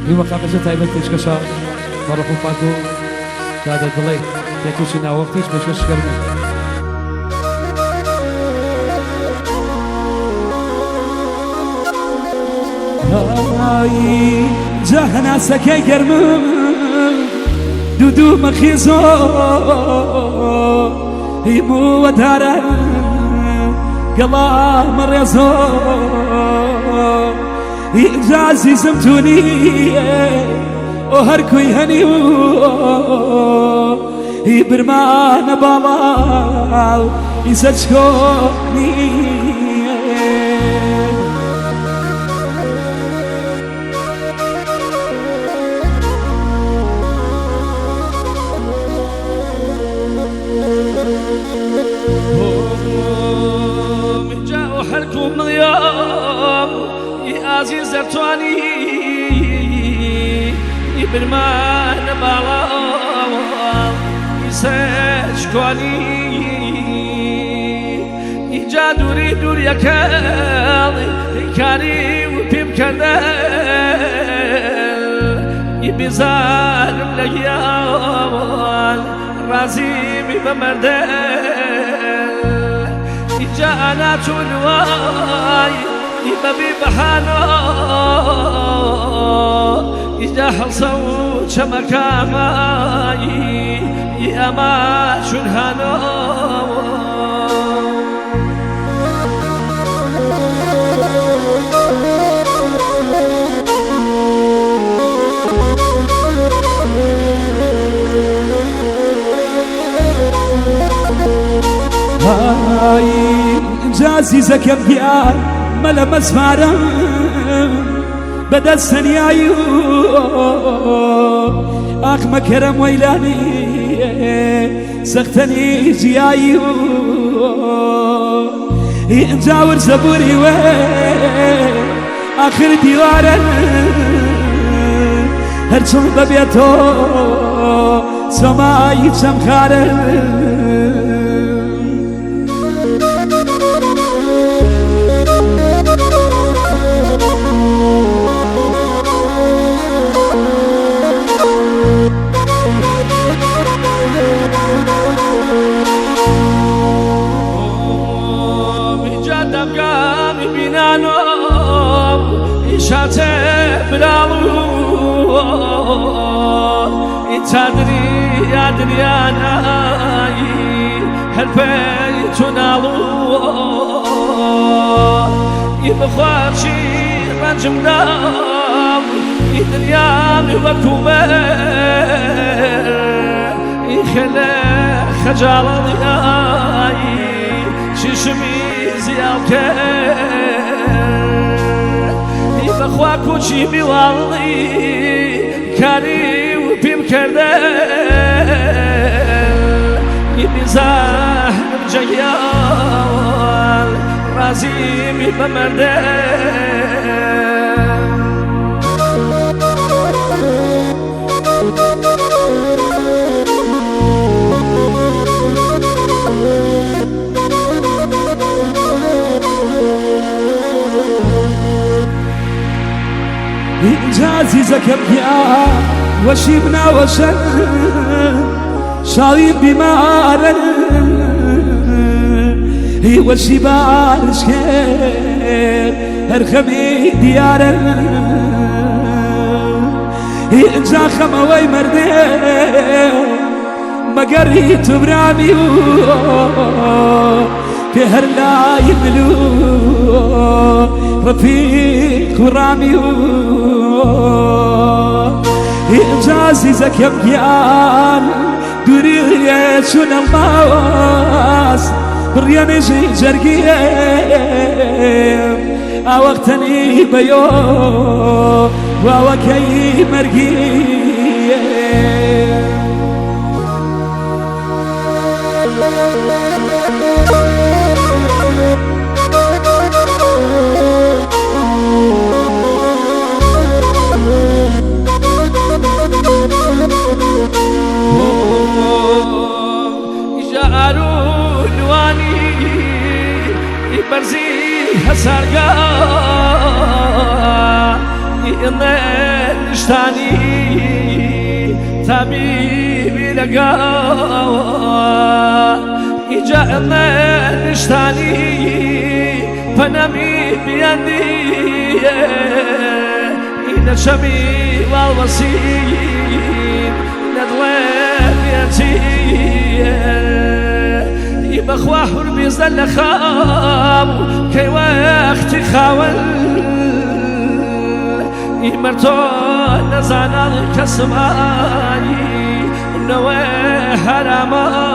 بمقامة تايبت بيشكشا مرحبا فاكو كاد الدلي تكوشنا وقتيش بيشكش كرمي هاي جهنا سكي كرم دودو مخيزو يمو ودارا قلا مريزو إجازي زمتوني وهركو يهنيو برمان بالا يسجكوني من جاء حلكم اليوم يا عزيز تواني برمان بالا يسجكوني إجا دوري دوري يا كالي كاري وبيم كردل يبزارم ليال رازي بمردل إجا أنا تولواي يببي بحانو إجا حلصو شمكاماي يا ما شنهانو هاي جازي زكم ديار ملا مسفارا بدا السنيايو اخ مكرم ويلاني سختني جيايو نجاور زبوري و اخر ديوارا هرچون ببيتو سماي شمخارا شاته بلالو تدري يا دنياناي هالبيت نالو يبخار شي رنجم دام دنياني وكومر يخلى خجالي ششمي زيالكر بخوا کوچی بیوالی کاری و بیم کرده بیزاهم جیال رازی می بمرده إنجازي زكبيا وشيبنا وشن شايب بمارا هي والشبال شكير هرخمي ديارا هي إنجا خموي مردي مقري تبرامي كهر لا يملو رفيق ورامي إنجازي زكيم جيان دوري شون الماواس برياني جي جرقيم وقتني بيو ووكي مرقيم برزي هسارقا نشتاني طبيبي لقى إجا نشتاني فنمي بيدي إن شمي والوسيم ندوي بيتي يبخوا حربي زل خام كي وقت خاول يمرتو نزانا الكسماي نوي حراما